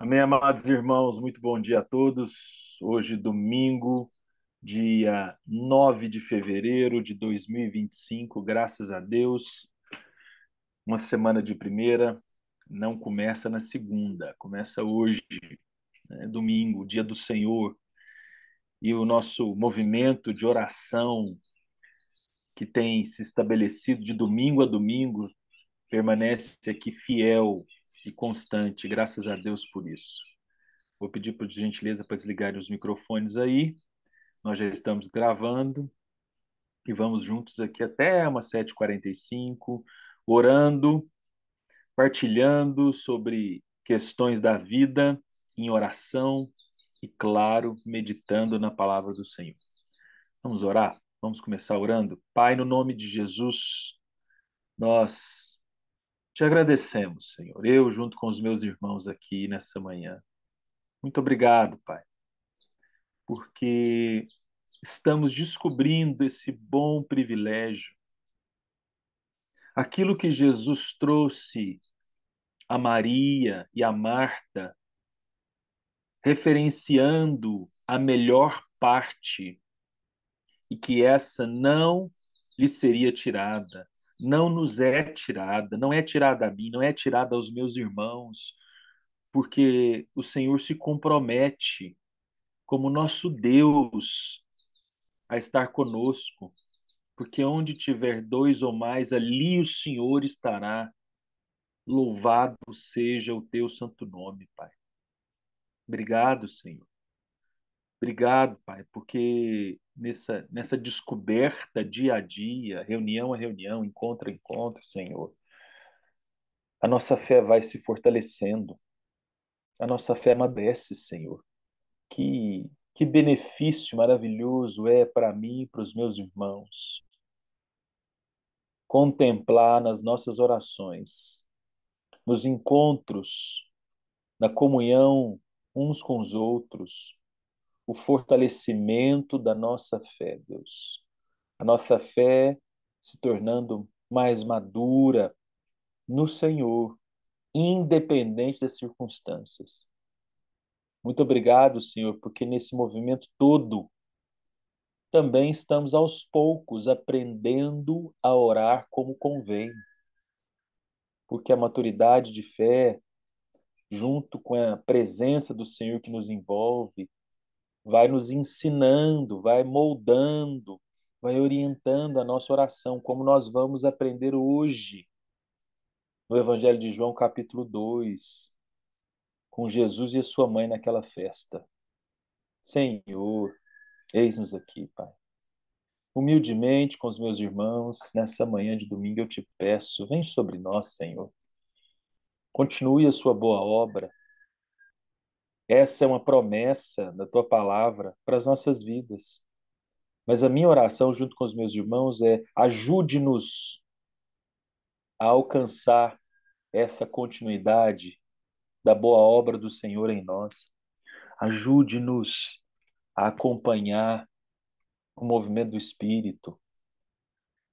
Amém, amados irmãos, muito bom dia a todos. Hoje, domingo, dia 9 de fevereiro de 2025, graças a Deus, uma semana de primeira, não começa na segunda, começa hoje, né, domingo, dia do Senhor, e o nosso movimento de oração que tem se estabelecido de domingo a domingo permanece aqui fiel e constante, graças a Deus por isso. Vou pedir por gentileza para desligarem os microfones aí. Nós já estamos gravando e vamos juntos aqui até umas 7h45, orando, partilhando sobre questões da vida, em oração e, claro, meditando na palavra do Senhor. Vamos orar? Vamos começar orando? Pai, no nome de Jesus, nós te agradecemos, Senhor. Eu, junto com os meus irmãos aqui nessa manhã. Muito obrigado, Pai, porque estamos descobrindo esse bom privilégio. Aquilo que Jesus trouxe a Maria e a Marta, referenciando a melhor parte, e que essa não lhe seria tirada, não nos é tirada, não é tirada a mim, não é tirada aos meus irmãos, porque o Senhor se compromete como nosso Deus a estar conosco, porque onde tiver dois ou mais, ali o Senhor estará. Louvado seja o teu santo nome, Pai. Obrigado, Senhor. Obrigado, Pai, porque nessa descoberta dia a dia, reunião a reunião, encontro a encontro, Senhor, a nossa fé vai se fortalecendo, a nossa fé amadurece, Senhor. Que benefício maravilhoso é para mim e para os meus irmãos contemplar nas nossas orações, nos encontros, na comunhão uns com os outros, o fortalecimento da nossa fé, Deus. A nossa fé se tornando mais madura no Senhor, independente das circunstâncias. Muito obrigado, Senhor, porque nesse movimento todo também estamos aos poucos aprendendo a orar como convém, porque a maturidade de fé, junto com a presença do Senhor que nos envolve, vai nos ensinando, vai moldando, vai orientando a nossa oração, como nós vamos aprender hoje no Evangelho de João, capítulo 2, com Jesus e a sua mãe naquela festa. Senhor, eis-nos aqui, Pai. Humildemente com os meus irmãos, nessa manhã de domingo eu te peço, vem sobre nós, Senhor. Continue a sua boa obra. Essa é uma promessa da tua palavra para as nossas vidas. Mas a minha oração junto com os meus irmãos é: ajude-nos a alcançar essa continuidade da boa obra do Senhor em nós. Ajude-nos a acompanhar o movimento do Espírito.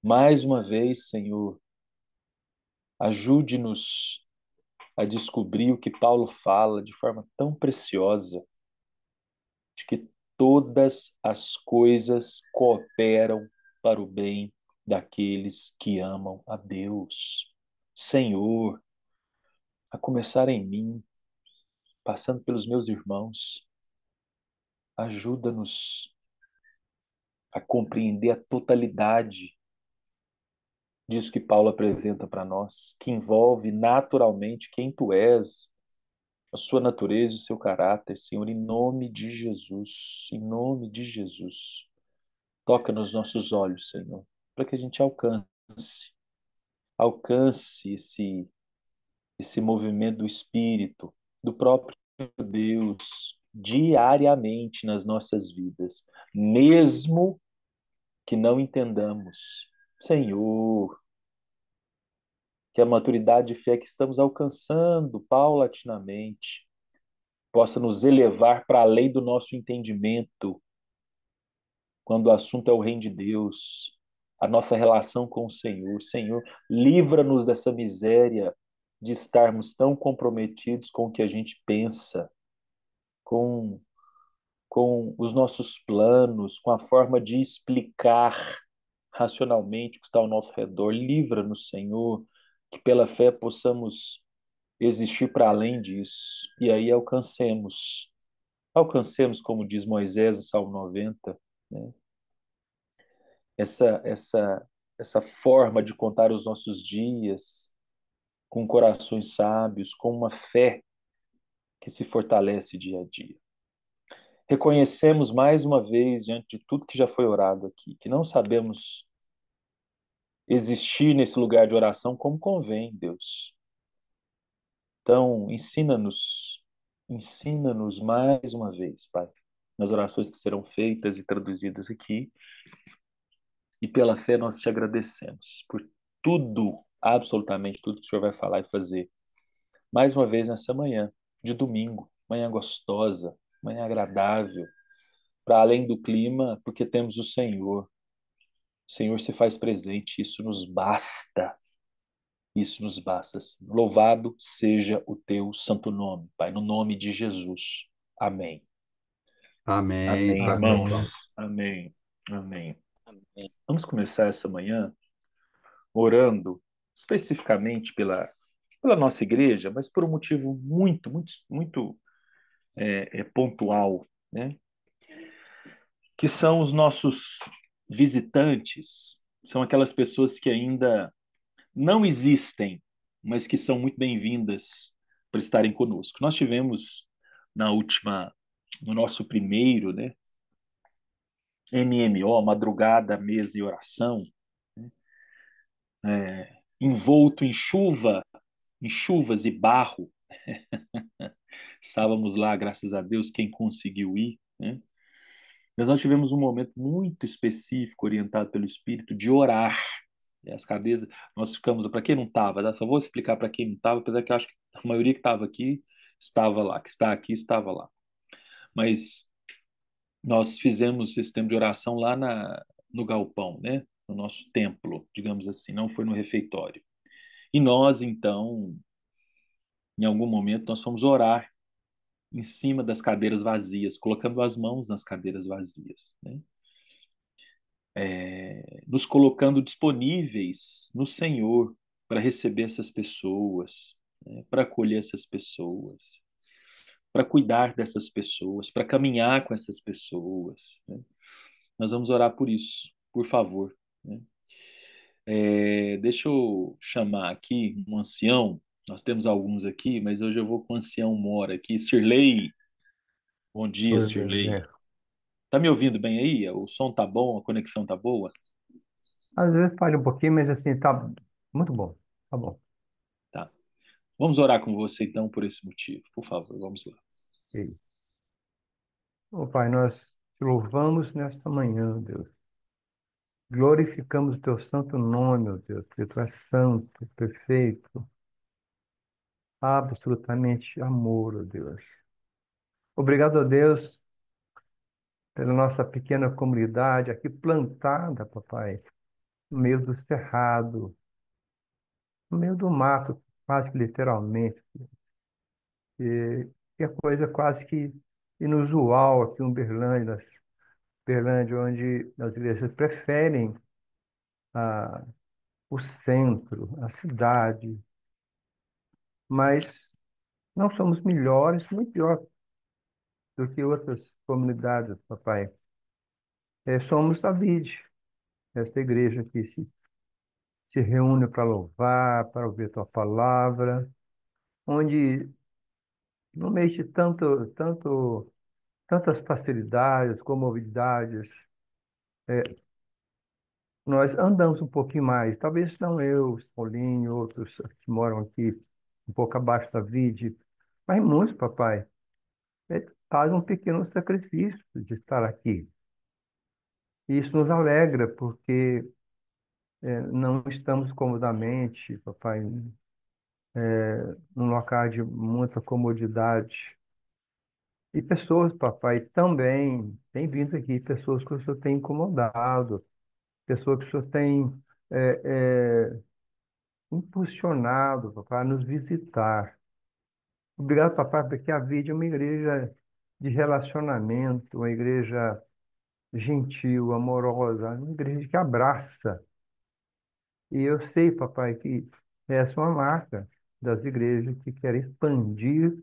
Mais uma vez, Senhor, ajude-nos a descobrir o que Paulo fala de forma tão preciosa, de que todas as coisas cooperam para o bem daqueles que amam a Deus. Senhor, a começar em mim, passando pelos meus irmãos, ajuda-nos a compreender a totalidade disso que Paulo apresenta para nós, que envolve naturalmente quem tu és, a sua natureza e o seu caráter, Senhor, em nome de Jesus, em nome de Jesus. Toca nos nossos olhos, Senhor, para que a gente alcance esse movimento do Espírito, do próprio Deus, diariamente nas nossas vidas, mesmo que não entendamos. Senhor, que a maturidade de fé que estamos alcançando paulatinamente possa nos elevar para além do nosso entendimento, quando o assunto é o reino de Deus, a nossa relação com o Senhor. Senhor, livra-nos dessa miséria de estarmos tão comprometidos com o que a gente pensa, com, com os nossos planos, com a forma de explicar racionalmente o que está ao nosso redor. Livra-nos, Senhor, que pela fé possamos existir para além disso. E aí alcancemos, como diz Moisés no Salmo 90, né? essa, essa, essa forma de contar os nossos dias com corações sábios, com uma fé que se fortalece dia a dia. Reconhecemos mais uma vez, diante de tudo que já foi orado aqui, que não sabemos existir nesse lugar de oração como convém, Deus. Então, ensina-nos mais uma vez, Pai, nas orações que serão feitas e traduzidas aqui, e pela fé nós te agradecemos por tudo, absolutamente tudo que o Senhor vai falar e fazer. Mais uma vez nessa manhã de domingo, manhã gostosa, manhã agradável, para além do clima, porque temos o Senhor. O Senhor se faz presente, isso nos basta. Isso nos basta, sim. Louvado seja o teu santo nome, Pai, no nome de Jesus. Amém. Amém. Amém, Paz do irmãos. Senhor. Amém. Amém. Vamos começar essa manhã orando especificamente pela nossa igreja, mas por um motivo muito, muito, muito pontual, né? Que são os nossos visitantes, são aquelas pessoas que ainda não existem, mas que são muito bem-vindas para estarem conosco. Nós tivemos no nosso primeiro, né, MMO, Madrugada, Mesa e Oração, né, envolto em chuva, em chuvas e barro. Estávamos lá, graças a Deus, quem conseguiu ir, né? Mas nós tivemos um momento muito específico, orientado pelo Espírito, de orar. E as cadeiras, nós ficamos, para quem não estava, tá? Só vou explicar para quem não estava, apesar que eu acho que a maioria que estava aqui estava lá, que está aqui estava lá. Mas nós fizemos esse tempo de oração lá no galpão, né? No nosso templo, digamos assim, não foi no refeitório. E nós, então, em algum momento, nós fomos orar em cima das cadeiras vazias, colocando as mãos nas cadeiras vazias, né? Nos colocando disponíveis no Senhor para receber essas pessoas, né? Para acolher essas pessoas, para cuidar dessas pessoas, para caminhar com essas pessoas, né? Nós vamos orar por isso, por favor, né? Deixa eu chamar aqui um ancião. Nós temos alguns aqui, mas hoje eu vou com o ancião mora aqui. Sirlei, bom dia, Pois é. Sirlei. Tá me ouvindo bem aí? O som tá bom, a conexão tá boa? Às vezes falha um pouquinho, mas assim, tá muito bom. Tá bom. Tá. Vamos orar com você então por esse motivo. Por favor, vamos lá. Ok. Ô Pai, nós te louvamos nesta manhã, Deus. Glorificamos o teu santo nome, ó Deus, porque tu és santo, perfeito, absolutamente amor, ó Deus. Obrigado, ó Deus, pela nossa pequena comunidade aqui plantada, papai, no meio do cerrado, no meio do mato, quase que literalmente. E é coisa quase que inusual aqui em Uberlândia, onde as igrejas preferem a, o centro, a cidade, mas não somos melhores, muito pior do que outras comunidades, papai. Somos a vide, esta igreja que se reúne para louvar, para ouvir tua palavra, onde no meio de tantas facilidades, comodidades, nós andamos um pouquinho mais, talvez não eu, Paulinho, outros que moram aqui um pouco abaixo da vide, mas muitos, papai, fazem um pequeno sacrifício de estar aqui. E isso nos alegra, porque não estamos comodamente, papai, num local de muita comodidade. E pessoas, papai, também têm vindo aqui, pessoas que o senhor tem incomodado, pessoas que o senhor tem é, impulsionado, papai, a nos visitar. Obrigado, papai, porque a vida é uma igreja de relacionamento, uma igreja gentil, amorosa, uma igreja que abraça. E eu sei, papai, que essa é uma marca das igrejas que querem expandir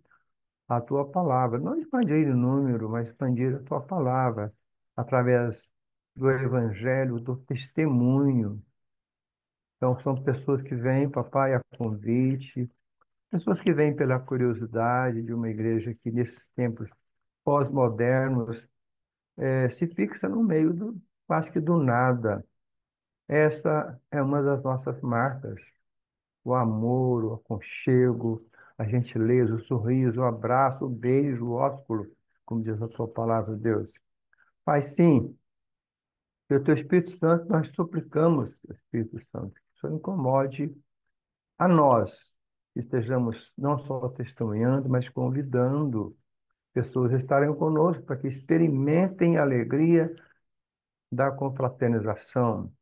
a tua palavra. Não expandir o número, mas expandir a tua palavra através do evangelho, do testemunho. Então, são pessoas que vêm, papai, a convite, pessoas que vêm pela curiosidade de uma igreja que, nesses tempos pós-modernos, se fixa no meio do, quase que do nada. Essa é uma das nossas marcas. O amor, o aconchego, a gentileza, o sorriso, o abraço, o beijo, o ósculo, como diz a tua palavra, Deus. Pai, sim, pelo teu Espírito Santo, nós suplicamos, Espírito Santo, que o Senhor incomode a nós, que estejamos não só testemunhando, mas convidando pessoas a estarem conosco para que experimentem a alegria da confraternização,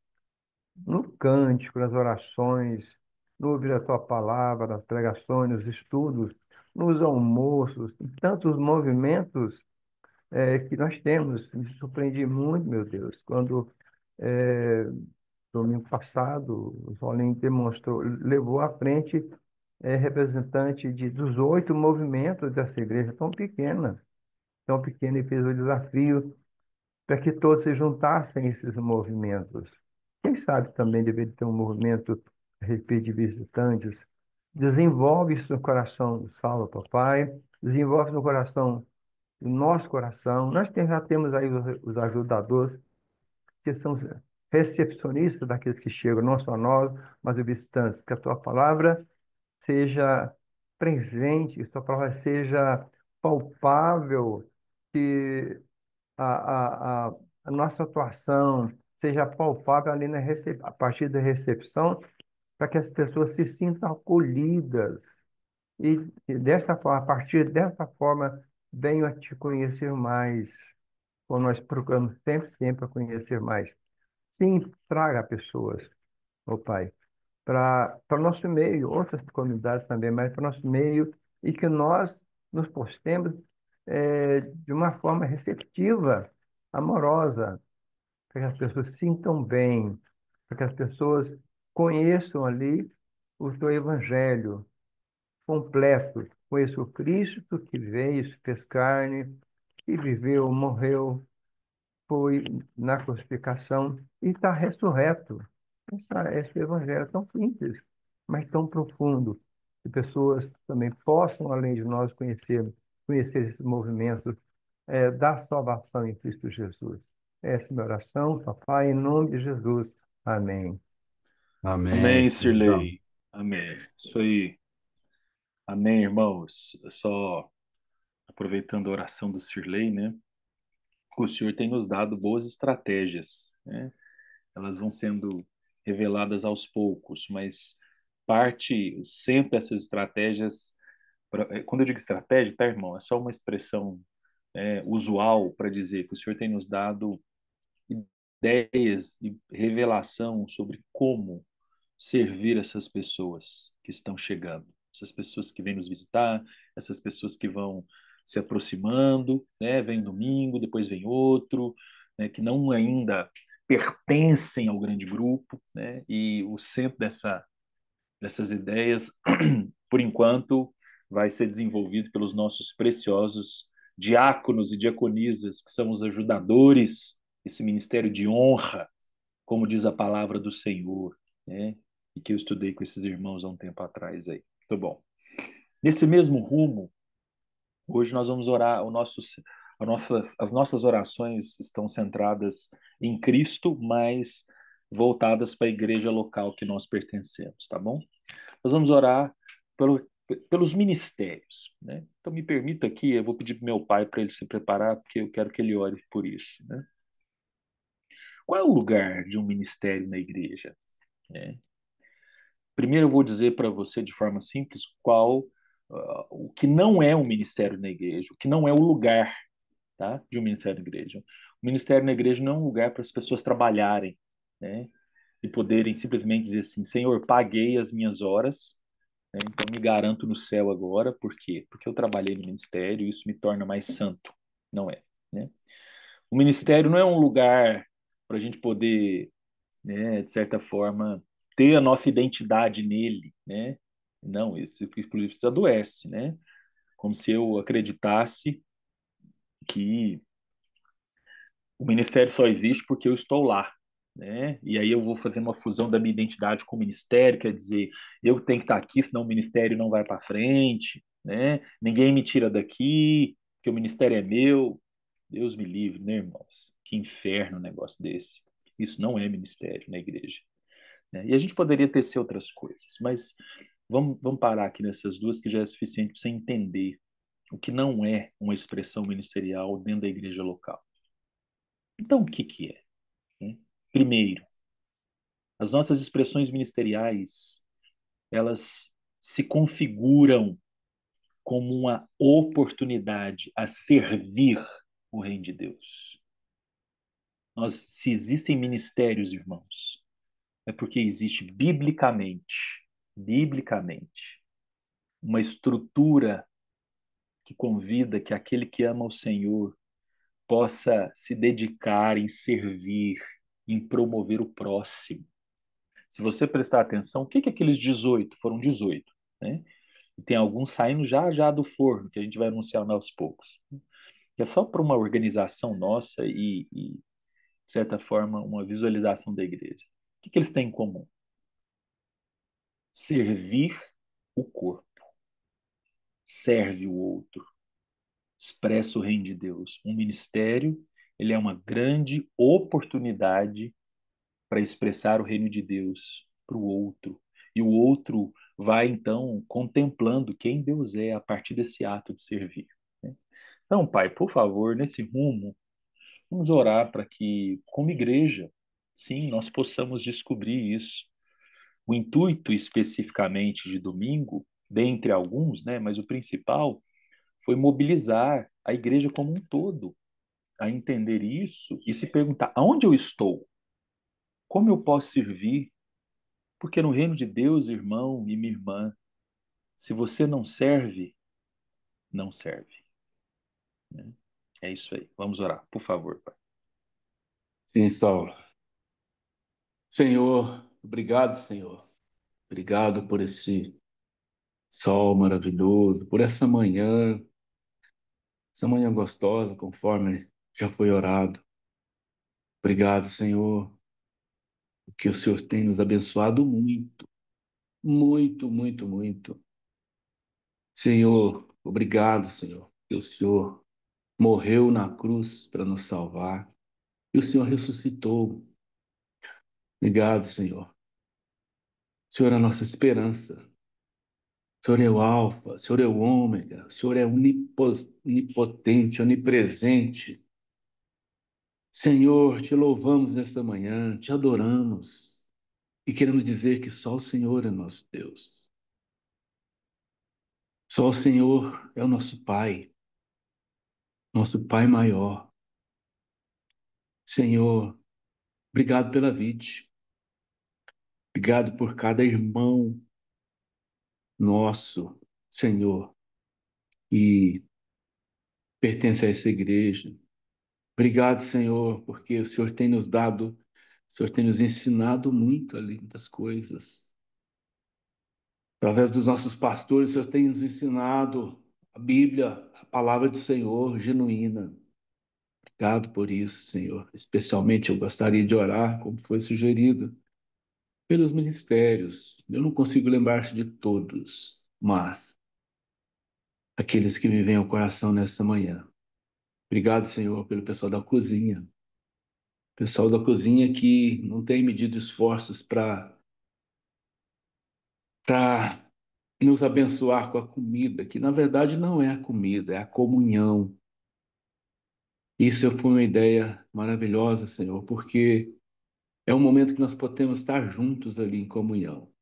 no cântico, nas orações, no ouvir a tua palavra, nas pregações, nos estudos, nos almoços, em tantos movimentos que nós temos. Me surpreendi muito, meu Deus, quando domingo passado o Solinho demonstrou, levou à frente representante dos 8 movimentos dessa igreja tão pequena, e fez o desafio para que todos se juntassem a esses movimentos. Quem sabe também deveria ter um movimento a respeito de visitantes. Desenvolve isso no coração do Saulo, papai, desenvolve no coração, no nosso coração. Já temos aí os ajudadores, que são recepcionistas daqueles que chegam, não só nós, mas os visitantes. Que a tua palavra seja presente, que a tua palavra seja palpável, que a, a, a, a nossa atuação seja palpável ali a partir da recepção, para que as pessoas se sintam acolhidas e desta forma, a partir dessa forma, venham a te conhecer mais, como nós procuramos sempre a conhecer mais. Sim, traga pessoas, meu Pai, para o nosso meio, outras comunidades também, mas para o nosso meio, e que nós nos postemos de uma forma receptiva, amorosa, para que as pessoas se sintam bem, para que as pessoas conheçam ali o teu evangelho completo. Conheçam o Cristo que veio, se fez carne, que viveu, morreu, foi na crucificação e está ressurreto. Esse evangelho é tão simples, mas tão profundo, que pessoas também possam, além de nós, conhecer esse movimento da salvação em Cristo Jesus. Essa é a minha oração, papai, em nome de Jesus. Amém. Amém, Amém, Senhor. Sirlei. Amém. Isso aí. Amém, irmãos. Só aproveitando a oração do Sirlei, né? O Senhor tem nos dado boas estratégias, né? Elas vão sendo reveladas aos poucos, mas parte sempre essas estratégias. Quando eu digo estratégia, tá, irmão? É só uma expressão usual para dizer que o Senhor tem nos dado ideias e revelação sobre como servir essas pessoas que estão chegando, essas pessoas que vêm nos visitar, essas pessoas que vão se aproximando, né? Vem um domingo, depois vem outro, né? Que não ainda pertencem ao grande grupo, né? E o centro dessas ideias, por enquanto, vai ser desenvolvido pelos nossos preciosos diáconos e diaconisas, que são os ajudadores, esse ministério de honra, como diz a palavra do Senhor, né? E que eu estudei com esses irmãos há um tempo atrás aí. Muito bom. Nesse mesmo rumo, hoje nós vamos orar, as nossas orações estão centradas em Cristo, mas voltadas para a igreja local que nós pertencemos, tá bom? Nós vamos orar pelos ministérios, né? Então me permita aqui, eu vou pedir para meu pai para ele se preparar, porque eu quero que ele ore por isso, né? Qual é o lugar de um ministério na igreja, né? Primeiro eu vou dizer para você de forma simples o que não é um ministério na igreja, o que não é o lugar, tá, de um ministério na igreja. O ministério na igreja não é um lugar para as pessoas trabalharem, né? e poderem simplesmente dizer assim: Senhor, paguei as minhas horas, né? Então me garanto no céu agora. Por quê? Porque eu trabalhei no ministério e isso me torna mais santo. Não é, né? O ministério não é um lugar para a gente poder, né, de certa forma, ter a nossa identidade nele, né? Não, isso adoece, né? Como se eu acreditasse que o ministério só existe porque eu estou lá, né? E aí eu vou fazer uma fusão da minha identidade com o ministério, quer dizer, eu tenho que estar aqui, senão o ministério não vai para frente, né? Ninguém me tira daqui, que o ministério é meu. Deus me livre, né, irmãos? Que inferno um negócio desse. Isso não é ministério na igreja, né? E a gente poderia tecer outras coisas, mas vamos parar aqui nessas duas que já é suficiente para você entender o que não é uma expressão ministerial dentro da igreja local. Então, o que que é, né? Primeiro, as nossas expressões ministeriais, elas se configuram como uma oportunidade a servir o reino de Deus. Se existem ministérios, irmãos, é porque existe biblicamente, uma estrutura que convida que aquele que ama o Senhor possa se dedicar em servir, em promover o próximo. Se você prestar atenção, o que que aqueles 18 foram 18, né? E tem alguns saindo já já do forno, que a gente vai anunciar aos poucos. Que é só para uma organização nossa de certa forma, uma visualização da igreja. O que que eles têm em comum? Servir o corpo. Serve o outro. Expressa o reino de Deus. Um ministério, ele é uma grande oportunidade para expressar o reino de Deus para o outro. E o outro vai, então, contemplando quem Deus é a partir desse ato de servir, né? Então, Pai, por favor, nesse rumo, vamos orar para que, como igreja, sim, nós possamos descobrir isso. O intuito especificamente de domingo, dentre alguns, né, mas o principal foi mobilizar a igreja como um todo a entender isso e se perguntar: aonde eu estou? Como eu posso servir? Porque no reino de Deus, irmão e minha irmã, se você não serve, não serve, né? É isso aí. Vamos orar, por favor, Pai. Sim, Saulo. Senhor, obrigado, Senhor. Obrigado por esse sol maravilhoso, por essa manhã gostosa, conforme já foi orado. Obrigado, Senhor, porque o Senhor tem nos abençoado muito, muito, muito, muito. Senhor, obrigado, Senhor, que o Senhor morreu na cruz para nos salvar e o Senhor ressuscitou. Obrigado, Senhor. O Senhor é a nossa esperança. O Senhor é o Alfa, o Senhor é o Ômega, o Senhor é onipotente, onipresente. Senhor, te louvamos nesta manhã, te adoramos e queremos dizer que só o Senhor é nosso Deus. Só o Senhor é o nosso Pai maior. Senhor, obrigado pela vida, obrigado por cada irmão nosso, Senhor, que pertence a essa igreja. Obrigado, Senhor, porque o Senhor tem nos dado, o Senhor tem nos ensinado muito ali, muitas coisas. Através dos nossos pastores, o Senhor tem nos ensinado a Bíblia, a palavra do Senhor genuína. Obrigado por isso, Senhor. Especialmente eu gostaria de orar, como foi sugerido, pelos ministérios. Eu não consigo lembrar de todos, mas aqueles que me vêm ao coração nessa manhã. Obrigado, Senhor, pelo pessoal da cozinha. Pessoal da cozinha que não tem medido esforços para nos abençoar com a comida, que na verdade não é a comida, é a comunhão. Isso foi uma ideia maravilhosa, Senhor, porque é um momento que nós podemos estar juntos ali em comunhão,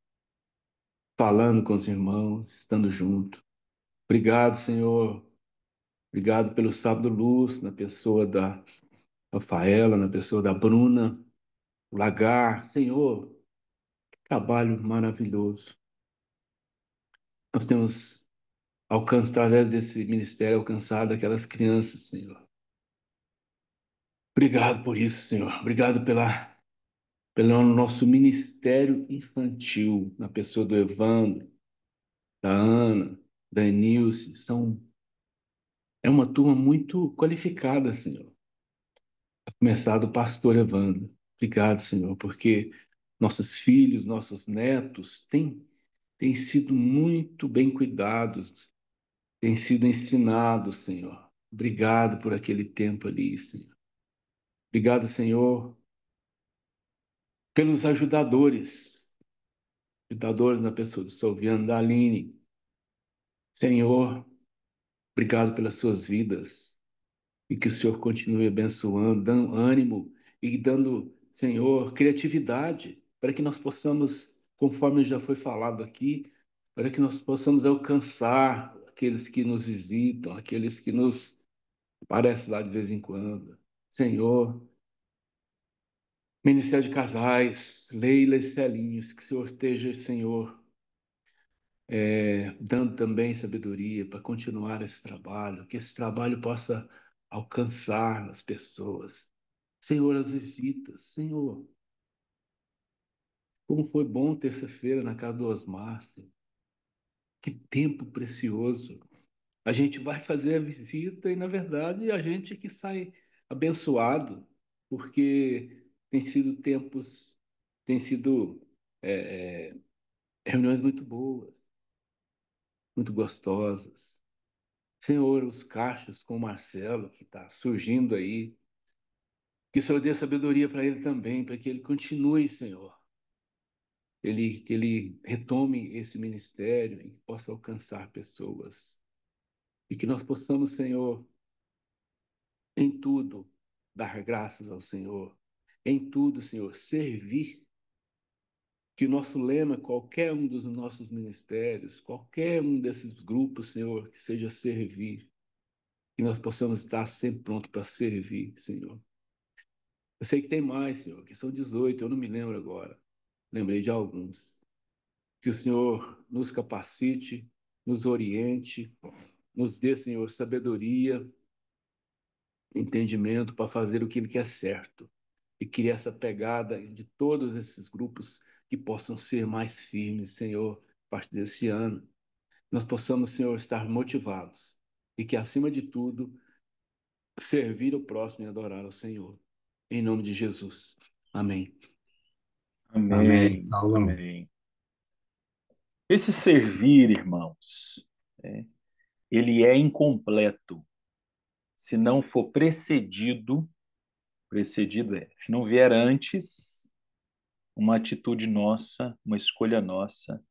falando com os irmãos, estando juntos. Obrigado, Senhor. Obrigado pelo sábado luz, na pessoa da Rafaela, na pessoa da Bruna. o Lagar. Senhor, que trabalho maravilhoso. Nós temos alcançado, através desse ministério, alcançado aquelas crianças, Senhor. Obrigado por isso, Senhor. Obrigado pelo nosso ministério infantil, na pessoa do Evandro, da Ana, da Enilce. É uma turma muito qualificada, Senhor. A começar do pastor Evandro. Obrigado, Senhor, porque nossos filhos, nossos netos têm sido muito bem cuidados, têm sido ensinados, Senhor. Obrigado por aquele tempo ali, Senhor. Obrigado, Senhor, pelos ajudadores na pessoa do Salviano, da Aline. Senhor, obrigado pelas suas vidas e que o Senhor continue abençoando, dando ânimo e dando, Senhor, criatividade para que nós possamos, conforme já foi falado aqui, para que nós possamos alcançar aqueles que nos visitam, aqueles que nos aparecem lá de vez em quando. Senhor, Ministério de Casais, Leila e Celinhos, que o Senhor esteja, Senhor, dando também sabedoria para continuar esse trabalho, que esse trabalho possa alcançar as pessoas. Senhor, as visitas. Senhor, como foi bom terça-feira na casa do Osmar, Senhor. Que tempo precioso. A gente vai fazer a visita e, na verdade, a gente que sai abençoado, porque tem sido tempos, tem sido reuniões muito boas, muito gostosas. Senhor, os cachos com o Marcelo, que está surgindo aí, que o Senhor dê sabedoria para ele também, para que ele continue, Senhor. Que ele retome esse ministério e possa alcançar pessoas. E que nós possamos, Senhor, em tudo, dar graças ao Senhor. Em tudo, Senhor, servir. Que o nosso lema, qualquer um dos nossos ministérios, qualquer um desses grupos, Senhor, que seja servir. Que nós possamos estar sempre prontos para servir, Senhor. Eu sei que tem mais, Senhor, que são 18, eu não me lembro agora. Lembrei de alguns. Que o Senhor nos capacite, nos oriente, nos dê, Senhor, sabedoria, entendimento para fazer o que Ele quer certo. E que essa pegada de todos esses grupos que possam ser mais firmes, Senhor, a partir desse ano. Nós possamos, Senhor, estar motivados. E que, acima de tudo, servir o próximo e adorar ao Senhor. Em nome de Jesus. Amém. Amém, Amém, Saulo. amém. Esse servir, irmãos, né, ele é incompleto se não for precedido se não vier antes uma atitude nossa, uma escolha nossa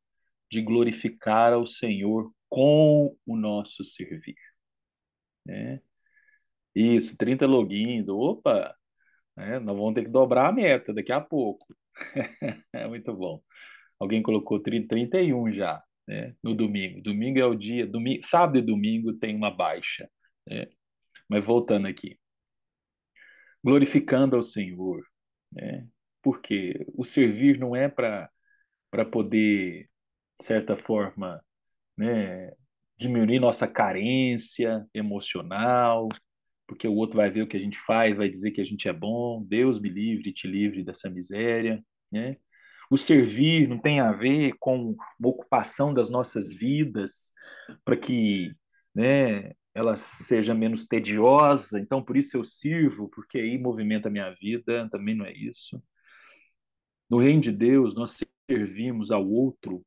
de glorificar ao Senhor com o nosso servir, né? Isso, 30 logins, opa, né? Nós vamos ter que dobrar a meta daqui a pouco. É muito bom. Alguém colocou 31 já, né? No domingo. Domingo é o dia, domingo, sábado e domingo tem uma baixa, né? Mas voltando aqui, glorificando ao Senhor, né? Porque o servir não é para poder, de certa forma, né, diminuir nossa carência emocional, porque o outro vai ver o que a gente faz, vai dizer que a gente é bom. Deus me livre, te livre dessa miséria, né? O servir não tem a ver com uma ocupação das nossas vidas para que, né, ela seja menos tediosa. Então, por isso eu sirvo, porque aí movimenta a minha vida. Também não é isso. No reino de Deus, nós servimos ao outro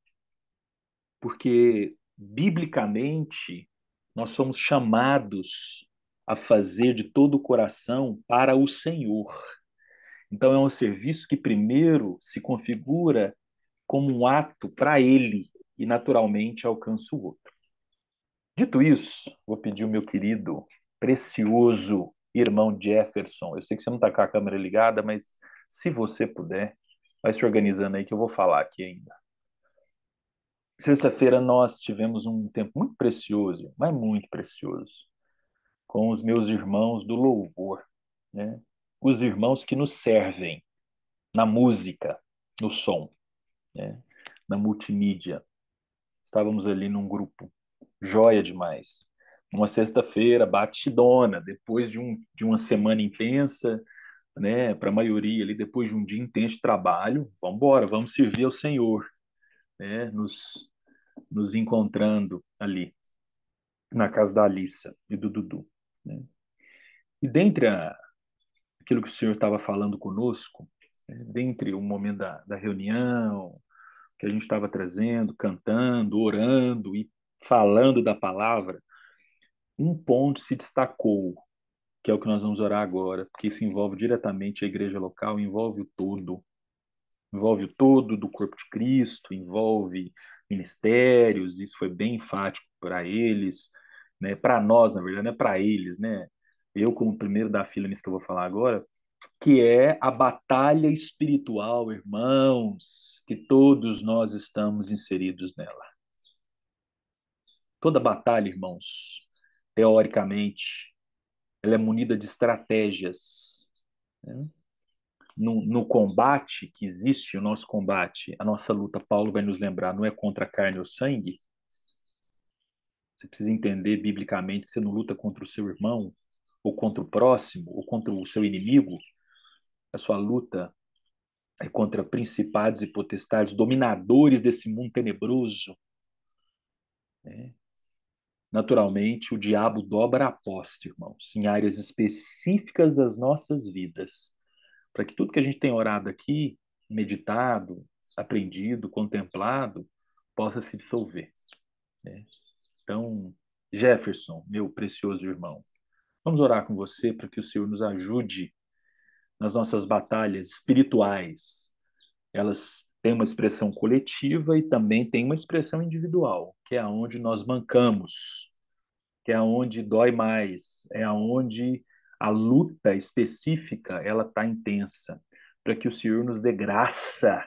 porque, biblicamente, nós somos chamados a fazer de todo o coração para o Senhor. Então, é um serviço que primeiro se configura como um ato para Ele e, naturalmente, alcança o outro. Dito isso, vou pedir o meu querido, precioso irmão Jefferson. Eu sei que você não está com a câmera ligada, mas se você puder, vai se organizando aí que eu vou falar aqui ainda. Sexta-feira nós tivemos um tempo muito precioso, mas muito precioso, com os meus irmãos do louvor, né? Os irmãos que nos servem. na música, no som, né? Na multimídia. Estávamos ali num grupo, joia demais. Uma sexta-feira, batidona, depois de uma semana intensa, né? Para a maioria ali, depois de um dia intenso de trabalho, vamos embora, vamos servir ao Senhor, né? Nos encontrando ali na casa da Alissa e do Dudu, né? E dentre aquilo que o Senhor estava falando conosco, né? Dentre o momento da reunião, que a gente estava trazendo, cantando, orando e falando da palavra, um ponto se destacou, que é o que nós vamos orar agora, porque isso envolve diretamente a igreja local, envolve o todo do corpo de Cristo, envolve ministérios, isso foi bem enfático para eles, né? Para nós, na verdade, não é para eles, né? Eu, como primeiro da fila nisso que eu vou falar agora, que é a batalha espiritual, irmãos, que todos nós estamos inseridos nela. Toda batalha, irmãos, teoricamente, ela é munida de estratégias, né? No combate que existe, o nosso combate, a nossa luta, Paulo vai nos lembrar, não é contra a carne ou sangue. Você precisa entender biblicamente que você não luta contra o seu irmão, ou contra o próximo, ou contra o seu inimigo. A sua luta é contra principados e potestades, dominadores desse mundo tenebroso, né? Naturalmente, o diabo dobra a aposta, irmãos, em áreas específicas das nossas vidas, para que tudo que a gente tem orado aqui, meditado, aprendido, contemplado, possa se dissolver, né? Então, Jefferson, meu precioso irmão, vamos orar com você para que o Senhor nos ajude nas nossas batalhas espirituais. Elas têm uma expressão coletiva e também têm uma expressão individual, que é aonde nós mancamos, que é aonde dói mais, é aonde a luta específica ela está intensa, para que o Senhor nos dê graça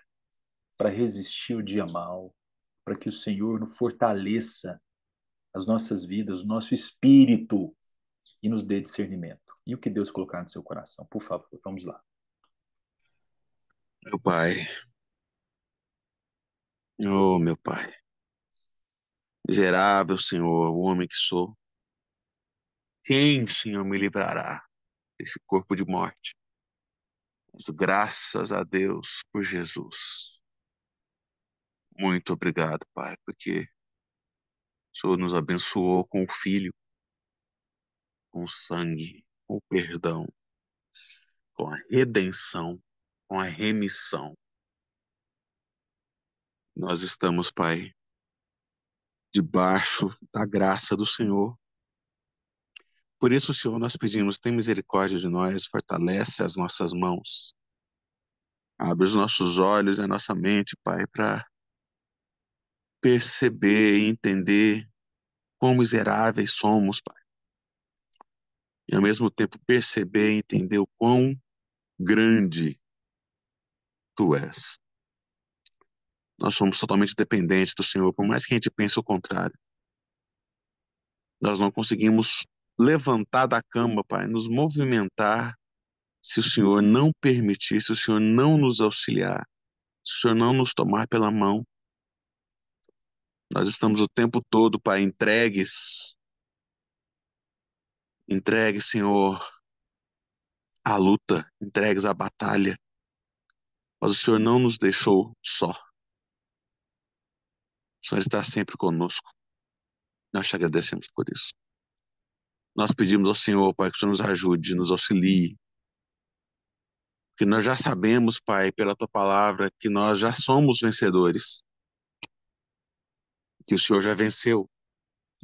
para resistir o dia mal, para que o Senhor nos fortaleça as nossas vidas, o nosso espírito e nos dê discernimento. E o que Deus colocar no seu coração, por favor, vamos lá. Meu Pai, oh meu Pai, miserável Senhor, o homem que sou, quem, Senhor, me livrará desse corpo de morte? Mas graças a Deus por Jesus. Muito obrigado, Pai, porque o Senhor nos abençoou com o Filho, com o sangue, com o perdão, com a redenção, com a remissão. Nós estamos, Pai, debaixo da graça do Senhor. Por isso, Senhor, nós pedimos, tem misericórdia de nós, fortalece as nossas mãos, abre os nossos olhos e a nossa mente, Pai, para perceber e entender quão miseráveis somos, Pai. E ao mesmo tempo perceber e entender o quão grande Tu és. Nós somos totalmente dependentes do Senhor, por mais que a gente pense o contrário. Nós não conseguimos levantar da cama, Pai, nos movimentar, se o Senhor não permitir, se o Senhor não nos auxiliar, se o Senhor não nos tomar pela mão. Nós estamos o tempo todo, Pai, entregues, Senhor, à luta, entregues à batalha. Mas o Senhor não nos deixou só. O Senhor está sempre conosco. Nós te agradecemos por isso. Nós pedimos ao Senhor, Pai, que o Senhor nos ajude, nos auxilie. Que nós já sabemos, Pai, pela Tua palavra, que nós já somos vencedores. Que o Senhor já venceu.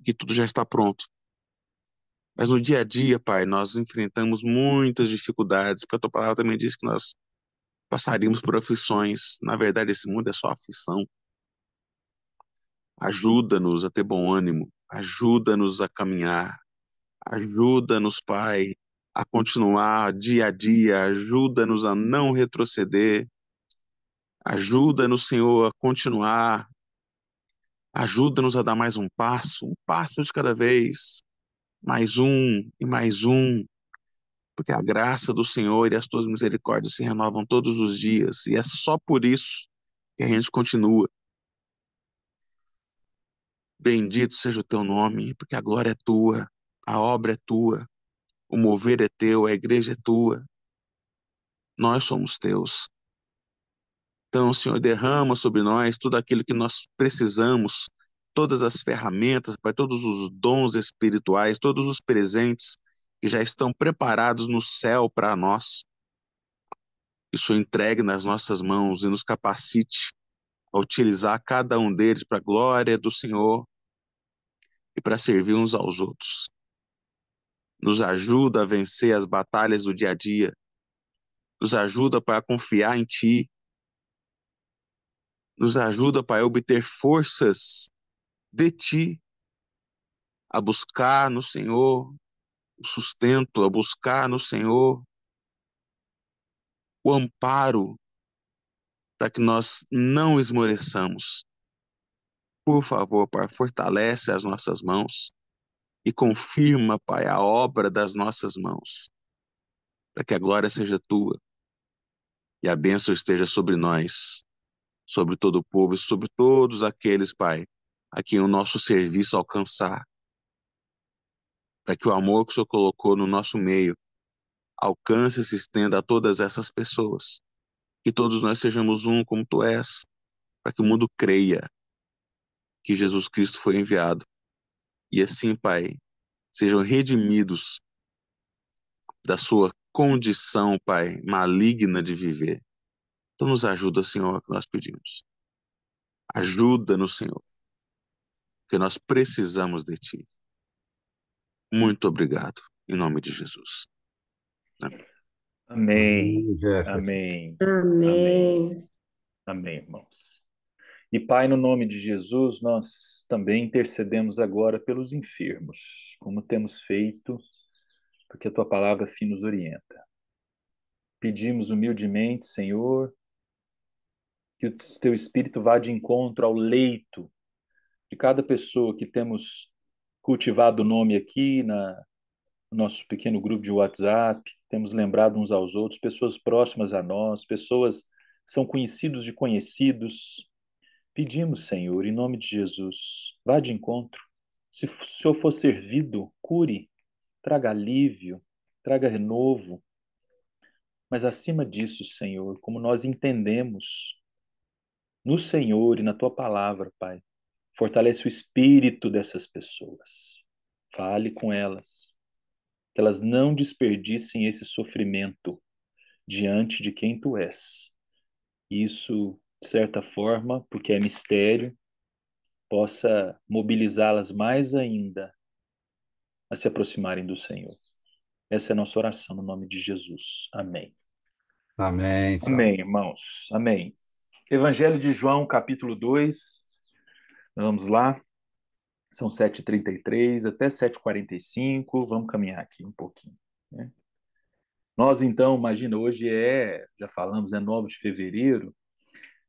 Que tudo já está pronto. Mas no dia a dia, Pai, nós enfrentamos muitas dificuldades. Porque a Tua palavra também diz que nós passaríamos por aflições. Na verdade, esse mundo é só aflição. Ajuda-nos a ter bom ânimo. Ajuda-nos a caminhar. Ajuda-nos, Pai, a continuar dia a dia. Ajuda-nos a não retroceder. Ajuda-nos, Senhor, a continuar. Ajuda-nos a dar mais um passo de cada vez. Mais um e mais um. porque a graça do Senhor e as tuas misericórdias se renovam todos os dias, e é só por isso que a gente continua. Bendito seja o teu nome, porque a glória é tua, a obra é tua, o mover é teu, a igreja é tua, nós somos teus. Então, Senhor, derrama sobre nós tudo aquilo que nós precisamos, todas as ferramentas, Pai, todos os dons espirituais, todos os presentes que já estão preparados no céu para nós. Que o Senhor entregue nas nossas mãos e nos capacite a utilizar cada um deles para a glória do Senhor e para servir uns aos outros. Nos ajuda a vencer as batalhas do dia a dia, nos ajuda para confiar em Ti, nos ajuda para obter forças de Ti, a buscar no Senhor o sustento, a buscar no Senhor o amparo para que nós não esmoreçamos. Por favor, Pai, fortalece as nossas mãos e confirma, Pai, a obra das nossas mãos, para que a glória seja Tua e a bênção esteja sobre nós, sobre todo o povo e sobre todos aqueles, Pai, a quem o nosso serviço alcançar, para que o amor que o Senhor colocou no nosso meio alcance e se estenda a todas essas pessoas. Que todos nós sejamos um como Tu és, para que o mundo creia que Jesus Cristo foi enviado. E assim, Pai, sejam redimidos da sua condição, Pai, maligna de viver. Então nos ajuda, Senhor, que nós pedimos. Ajuda-nos, Senhor, que nós precisamos de Ti. Muito obrigado, em nome de Jesus. Amém. Amém. Amém, Jefferson. Amém. Amém. Amém. Amém, irmãos. E Pai, no nome de Jesus, nós também intercedemos agora pelos enfermos, como temos feito, porque a Tua palavra assim nos orienta. Pedimos humildemente, Senhor, que o Teu Espírito vá de encontro ao leito de cada pessoa que temos cultivado o nome aqui no nosso pequeno grupo de WhatsApp, temos lembrado uns aos outros, pessoas próximas a nós, pessoas que são conhecidos de conhecidos. Pedimos, Senhor, em nome de Jesus, vá de encontro. Se o Senhor for servido, cure, traga alívio, traga renovo. Mas acima disso, Senhor, como nós entendemos no Senhor e na Tua palavra, Pai, fortalece o espírito dessas pessoas. Fale com elas, que elas não desperdicem esse sofrimento diante de quem Tu és. Isso, de certa forma, porque é mistério, possa mobilizá-las mais ainda a se aproximarem do Senhor. Essa é a nossa oração no nome de Jesus. Amém. Amém, Saulo. Amém, irmãos. Amém. Evangelho de João, capítulo 2. Vamos lá. São 7h33 até 7h45. Vamos caminhar aqui um pouquinho, né? Nós, então, imagina, hoje já falamos, é 9 de fevereiro.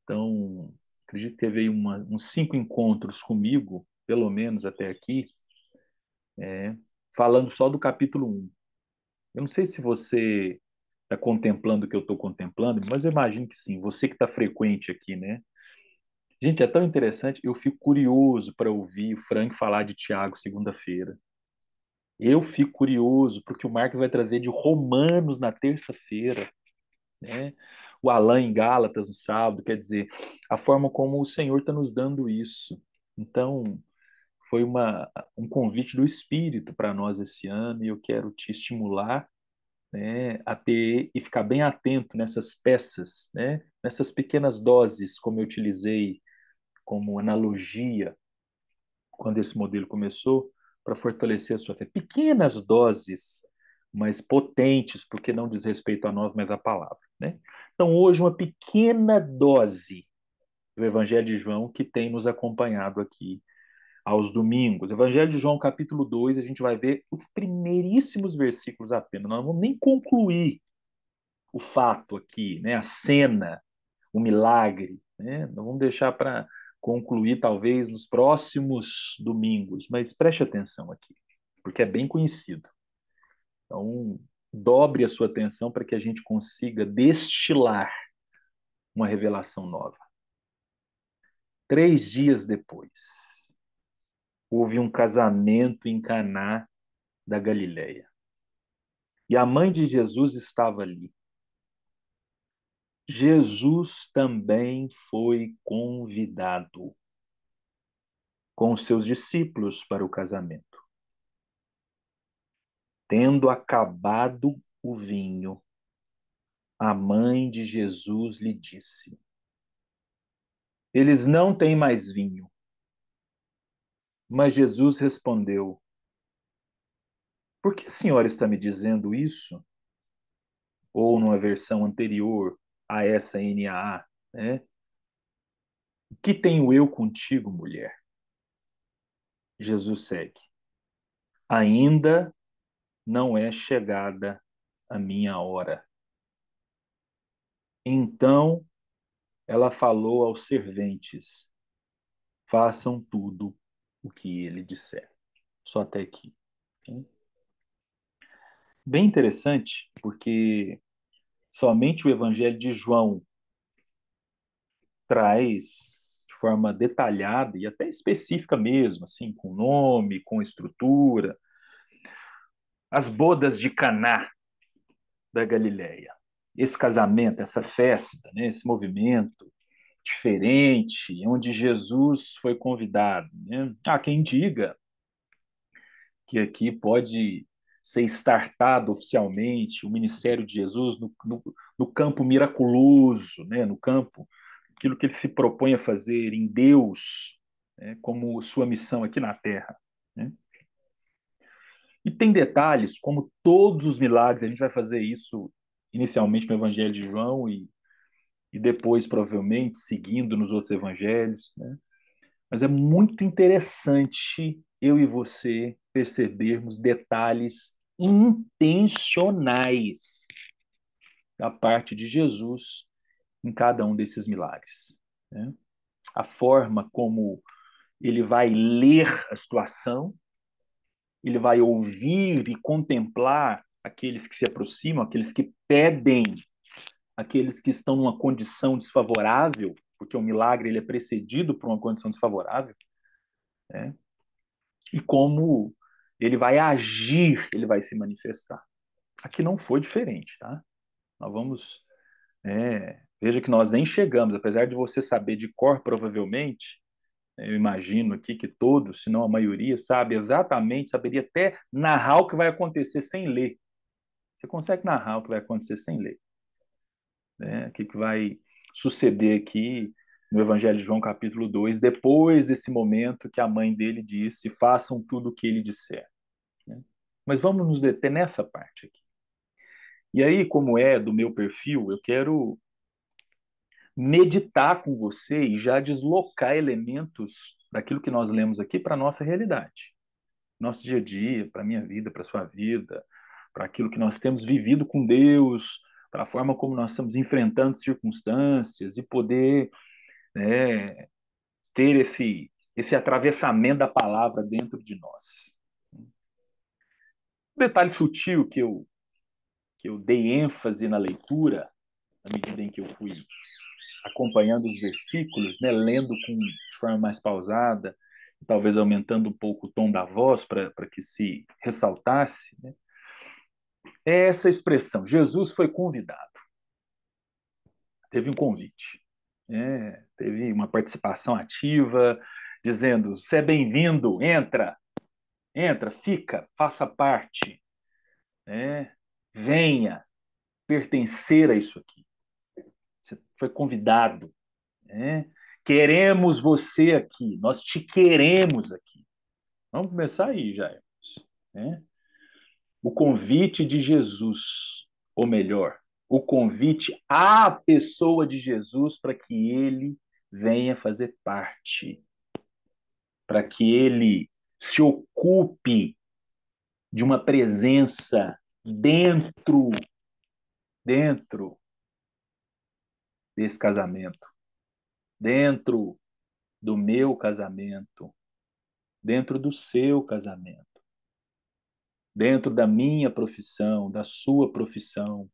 Então, acredito que teve aí uns 5 encontros comigo, pelo menos até aqui, falando só do capítulo 1. Eu não sei se você está contemplando o que eu estou contemplando, mas eu imagino que sim, você que está frequente aqui, né? Gente, é tão interessante, eu fico curioso para ouvir o Frank falar de Tiago segunda-feira. Eu fico curioso porque o Mark vai trazer de Romanos na terça-feira, né? O Alan em Gálatas no sábado, quer dizer, a forma como o Senhor está nos dando isso. Então, foi um convite do Espírito para nós esse ano e eu quero te estimular, né, a ter e ficar bem atento nessas peças, né, nessas pequenas doses, como eu utilizei como analogia quando esse modelo começou, para fortalecer a sua fé. Pequenas doses, mas potentes, porque não diz respeito a nós, mas à palavra, né? Então, hoje, uma pequena dose do Evangelho de João que tem nos acompanhado aqui aos domingos. Evangelho de João, capítulo 2, a gente vai ver os primeiríssimos versículos apenas. Nós não vamos nem concluir o fato aqui, né? A cena, o milagre, né? Nós vamos deixar para concluir talvez nos próximos domingos, mas preste atenção aqui, porque é bem conhecido. Então, dobre a sua atenção para que a gente consiga destilar uma revelação nova. 3 dias depois, houve um casamento em Caná da Galileia. E a mãe de Jesus estava ali. Jesus também foi convidado com os seus discípulos para o casamento. Tendo acabado o vinho, a mãe de Jesus lhe disse: eles não têm mais vinho. Mas Jesus respondeu: por que a senhora está me dizendo isso? Ou numa versão anterior a essa NAA, né? O que tenho eu contigo, mulher? Jesus segue: ainda não é chegada a minha hora. Então ela falou aos serventes: façam tudo o que ele disser. Só até aqui. Bem interessante, porque somente o Evangelho de João traz de forma detalhada e até específica mesmo, assim, com nome, com estrutura, as bodas de Caná da Galileia. Esse casamento, essa festa, né, esse movimento diferente, onde Jesus foi convidado. Né? Há quem diga que aqui pode ser startado oficialmente o ministério de Jesus no campo miraculoso, né? No campo, aquilo que ele se propõe a fazer em Deus, né? Como sua missão aqui na Terra. Né? E tem detalhes, como todos os milagres, a gente vai fazer isso inicialmente no Evangelho de João e depois, provavelmente, seguindo nos outros evangelhos. Né? Mas é muito interessante eu e você percebermos detalhes intencionais da parte de Jesus em cada um desses milagres. Né? A forma como ele vai ler a situação, ele vai ouvir e contemplar aqueles que se aproximam, aqueles que pedem, aqueles que estão numa condição desfavorável, porque o milagre ele é precedido por uma condição desfavorável, né? E como ele vai agir, ele vai se manifestar. Aqui não foi diferente, tá? Nós vamos. Veja que nós nem chegamos, apesar de você saber de cor, provavelmente, eu imagino aqui que todos, se não a maioria, sabe exatamente, saberia até narrar o que vai acontecer sem ler. Você consegue narrar o que vai acontecer sem ler. Né? O que vai suceder aqui no Evangelho de João, capítulo 2, depois desse momento que a mãe dele disse: façam tudo o que ele disser. Né? Mas vamos nos deter nessa parte aqui. E aí, como é do meu perfil, eu quero meditar com você e já deslocar elementos daquilo que nós lemos aqui para a nossa realidade. Nosso dia a dia, para a minha vida, para a sua vida, para aquilo que nós temos vivido com Deus, para a forma como nós estamos enfrentando circunstâncias e poder, né, ter esse atravessamento da palavra dentro de nós. Um detalhe sutil que eu dei ênfase na leitura, à medida em que eu fui acompanhando os versículos, né, lendo de forma mais pausada, talvez aumentando um pouco o tom da voz para que se ressaltasse, né, é essa expressão: Jesus foi convidado, teve um convite, né, teve uma participação ativa, dizendo: você é bem-vindo, entra, fica, faça parte, né, venha pertencer a isso aqui. Você foi convidado. Né? Queremos você aqui, nós te queremos aqui. Vamos começar aí, já. Né? O convite de Jesus, ou melhor, o convite à pessoa de Jesus para que ele venha fazer parte, para que ele se ocupe de uma presença dentro desse casamento, dentro do meu casamento, dentro do seu casamento. dentro da minha profissão, da sua profissão,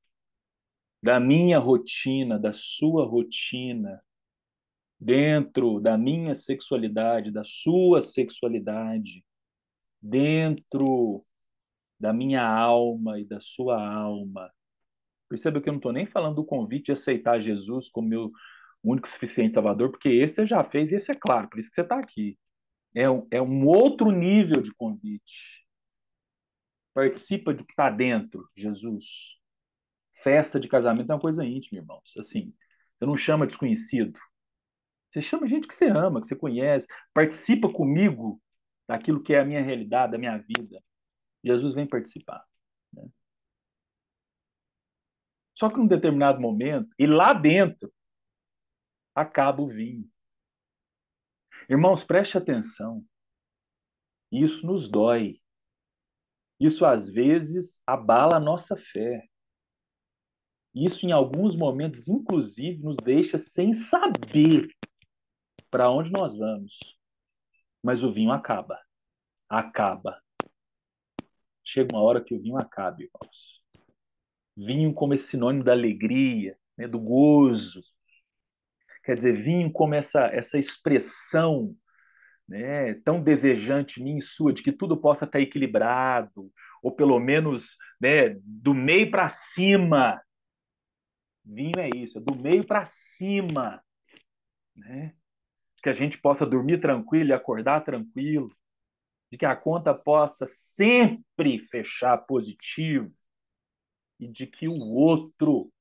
da minha rotina, da sua rotina, dentro da minha sexualidade, da sua sexualidade, dentro da minha alma e da sua alma. Perceba que eu não estou nem falando do convite de aceitar Jesus como meu único e suficiente Salvador, porque esse você já fez e esse é claro, por isso que você está aqui. É um outro nível de convite. Participa do que está dentro, Jesus. Festa de casamento é uma coisa íntima, irmãos. Assim, você não chama desconhecido. Você chama gente que você ama, que você conhece. Participa comigo daquilo que é a minha realidade, da minha vida. Jesus vem participar. Né? Só que num determinado momento, e lá dentro, acaba o vinho. Irmãos, preste atenção. Isso nos dói. Isso às vezes abala a nossa fé. Isso em alguns momentos, inclusive, nos deixa sem saber para onde nós vamos. Mas o vinho acaba. Acaba. Chega uma hora que o vinho acaba, irmãos. Vinho como esse sinônimo da alegria, né, do gozo. Quer dizer, vinho como essa expressão, né, tão desejante minha e sua, de que tudo possa estar equilibrado, ou pelo menos, né, do meio para cima. Vinho é isso, é do meio para cima, né? Que a gente possa dormir tranquilo e acordar tranquilo, de que a conta possa sempre fechar positivo e de que o outro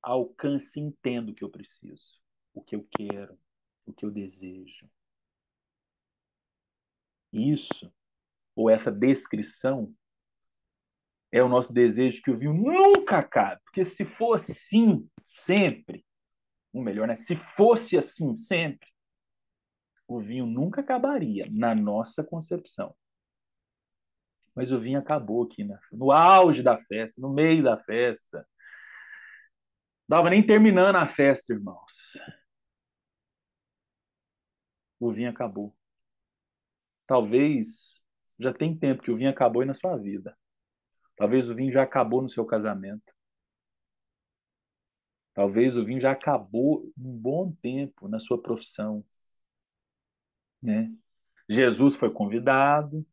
alcance e entenda o que eu preciso, o que eu quero, o que eu desejo. Isso, ou essa descrição, é o nosso desejo que o vinho nunca acabe. Porque se for assim sempre, ou melhor, né? Se fosse assim sempre, o vinho nunca acabaria, na nossa concepção. Mas o vinho acabou aqui, né? No auge da festa, no meio da festa. Dava nem terminando a festa, irmãos. O vinho acabou. Talvez já tem tempo que o vinho acabou aí na sua vida. Talvez o vinho já acabou no seu casamento. Talvez o vinho já acabou um bom tempo na sua profissão, né? Jesus foi convidado,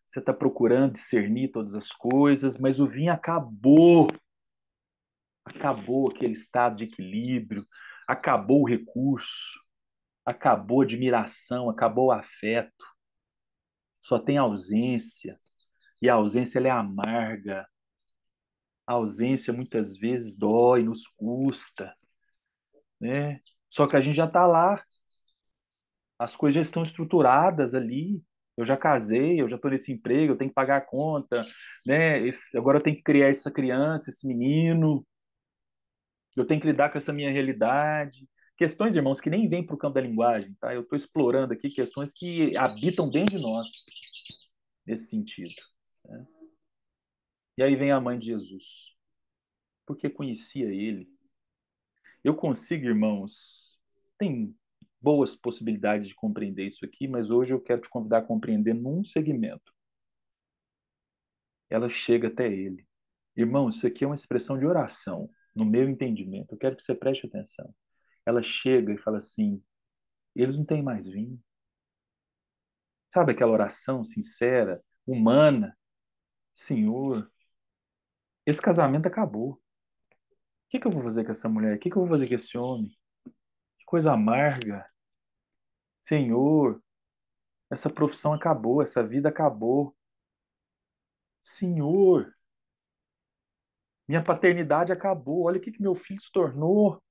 você está procurando discernir todas as coisas, mas o vinho acabou. Acabou aquele estado de equilíbrio, acabou o recurso, acabou a admiração, acabou o afeto. Só tem ausência, e a ausência ela é amarga. A ausência muitas vezes dói, nos custa, né? Só que a gente já está lá, as coisas já estão estruturadas ali. Eu já casei, eu já estou nesse emprego, eu tenho que pagar a conta, né? Agora eu tenho que criar essa criança, esse menino, eu tenho que lidar com essa minha realidade. Questões, irmãos, que nem vêm para o campo da linguagem, tá? Eu estou explorando aqui questões que habitam dentro de nós, nesse sentido. Né? E aí vem a mãe de Jesus, porque conhecia ele. Eu consigo, irmãos, tem boas possibilidades de compreender isso aqui, mas hoje eu quero te convidar a compreender num segmento. Ela chega até ele. Irmão, isso aqui é uma expressão de oração, no meu entendimento. Eu quero que você preste atenção. Ela chega e fala assim: eles não têm mais vinho. Sabe aquela oração sincera, humana? Senhor, esse casamento acabou. O que eu vou fazer com essa mulher? O que eu vou fazer com esse homem? Que coisa amarga. Senhor, essa profissão acabou, essa vida acabou. Senhor, minha paternidade acabou. Olha o que meu filho se tornou.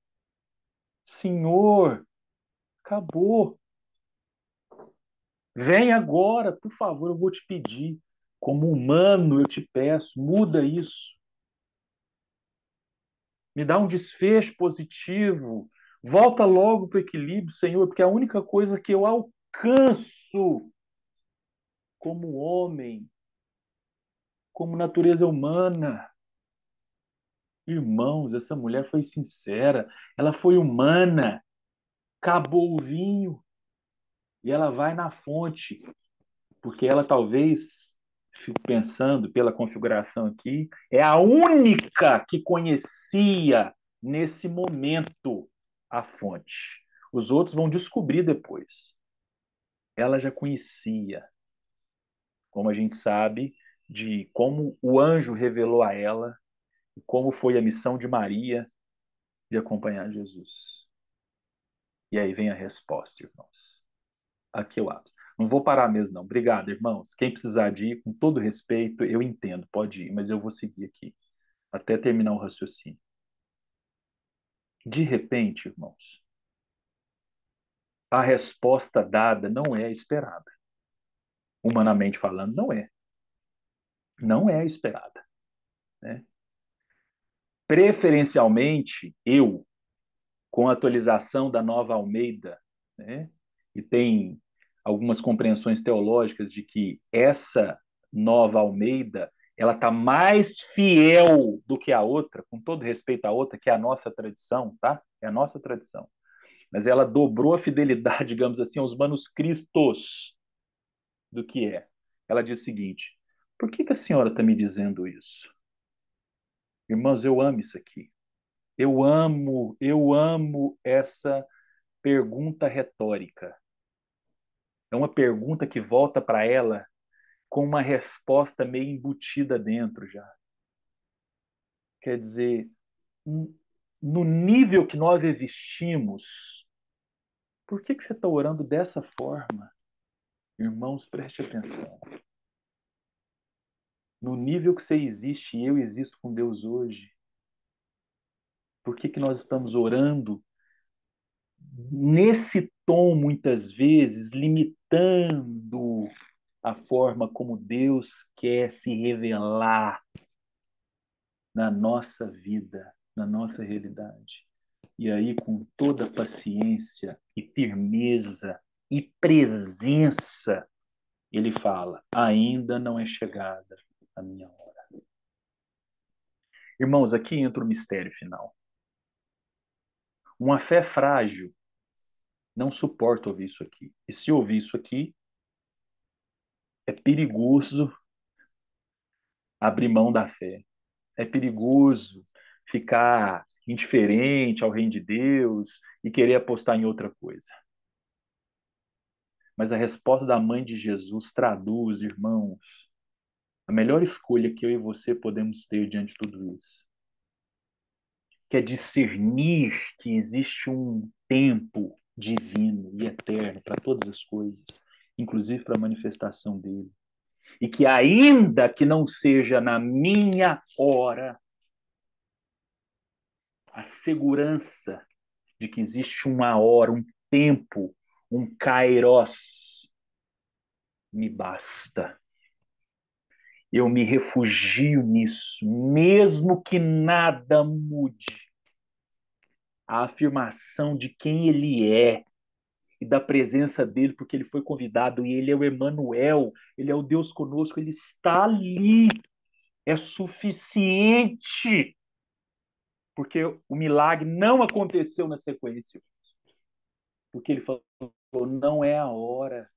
Senhor, acabou. Vem agora, por favor, eu vou te pedir. Como humano, eu te peço, muda isso. Me dá um desfecho positivo. Volta logo para o equilíbrio, Senhor, porque é a única coisa que eu alcanço como homem, como natureza humana. Irmãos, essa mulher foi sincera, ela foi humana. Acabou o vinho e ela vai na fonte, porque ela talvez fico pensando pela configuração aqui, é a única que conhecia nesse momento a fonte. Os outros vão descobrir depois. Ela já conhecia, como a gente sabe, de como o anjo revelou a ela, como foi a missão de Maria de acompanhar Jesus. E aí vem a resposta, irmãos. Aqui eu abro. Não vou parar mesmo, não. Obrigado, irmãos. Quem precisar de ir, com todo respeito, eu entendo, pode ir, mas eu vou seguir aqui até terminar o raciocínio. De repente, irmãos, a resposta dada não é a esperada. Humanamente falando, não é. Não é a esperada. Né? Preferencialmente, eu, com a atualização da Nova Almeida, né? E tem algumas compreensões teológicas de que essa Nova Almeida ela está mais fiel do que a outra, com todo respeito à outra, que é a nossa tradição, tá? É a nossa tradição. Mas ela dobrou a fidelidade, digamos assim, aos manuscritos do que é. Ela diz o seguinte: por que a senhora está me dizendo isso? Irmãos, eu amo isso aqui. Eu amo essa pergunta retórica. É uma pergunta que volta para ela com uma resposta meio embutida dentro já. Quer dizer, no nível que nós existimos, por que você está orando dessa forma? Irmãos, preste atenção. No nível que você existe e eu existo com Deus hoje, por que nós estamos orando nesse tom, muitas vezes, limitando a forma como Deus quer se revelar na nossa vida, na nossa realidade? E aí, com toda paciência e firmeza e presença, ele fala: ainda não é chegada a minha hora. Irmãos, aqui entra o mistério final. Uma fé frágil não suporta ouvir isso aqui. E se ouvir isso aqui, é perigoso abrir mão da fé. É perigoso ficar indiferente ao reino de Deus e querer apostar em outra coisa. Mas a resposta da mãe de Jesus traduz, irmãos, a melhor escolha que eu e você podemos ter diante de tudo isso, que é discernir que existe um tempo divino e eterno para todas as coisas, inclusive para a manifestação dele. E que ainda que não seja na minha hora, a segurança de que existe uma hora, um tempo, um kairos, me basta. Eu me refugio nisso, mesmo que nada mude. A afirmação de quem ele é e da presença dele, porque ele foi convidado e ele é o Emanuel, ele é o Deus conosco, ele está ali. É suficiente, porque o milagre não aconteceu na sequência, porque ele falou, não é a hora.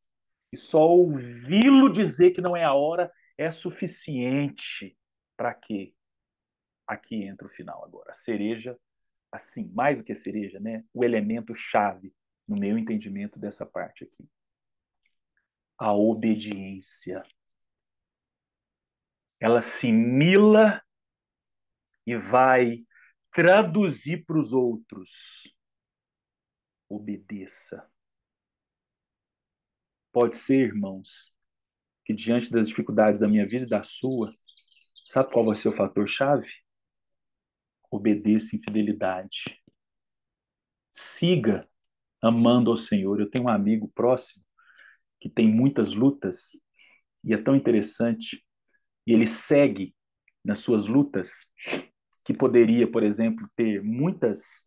E só ouvi-lo dizer que não é a hora é suficiente. Para quê? Aqui entra o final agora. A cereja, assim, mais do que a cereja, né? O elemento chave no meu entendimento dessa parte aqui. A obediência. Ela assimila e vai traduzir para os outros. Obedeça. Pode ser, irmãos, que diante das dificuldades da minha vida e da sua, sabe qual vai ser o fator chave? Obedeça em fidelidade. Siga amando ao Senhor. Eu tenho um amigo próximo que tem muitas lutas e é tão interessante. E ele segue nas suas lutas que poderia, por exemplo, ter muitas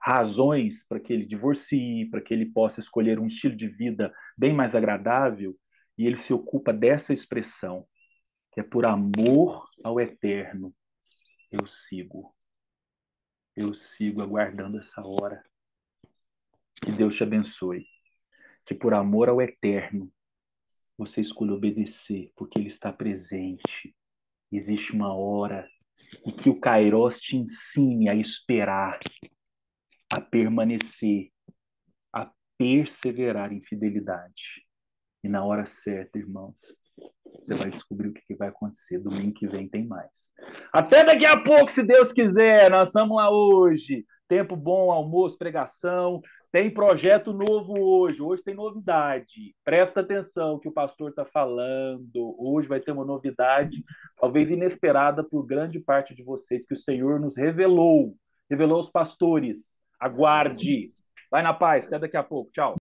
razões para que ele divorcie, para que ele possa escolher um estilo de vida bem mais agradável, e ele se ocupa dessa expressão, que é por amor ao eterno, eu sigo. Eu sigo aguardando essa hora. Que Deus te abençoe. Que por amor ao eterno, você escolha obedecer, porque Ele está presente. Existe uma hora em que o Kairos te ensine a esperar, a permanecer, a perseverar em fidelidade. E na hora certa, irmãos, você vai descobrir o que vai acontecer. Domingo que vem tem mais. Até daqui a pouco, se Deus quiser. Nós estamos lá hoje. Tempo bom, almoço, pregação. Tem projeto novo hoje. Hoje tem novidade. Presta atenção no que o pastor está falando. Hoje vai ter uma novidade, talvez inesperada por grande parte de vocês, que o Senhor nos revelou. Revelou aos pastores. Aguarde. Vai na paz. Até daqui a pouco. Tchau.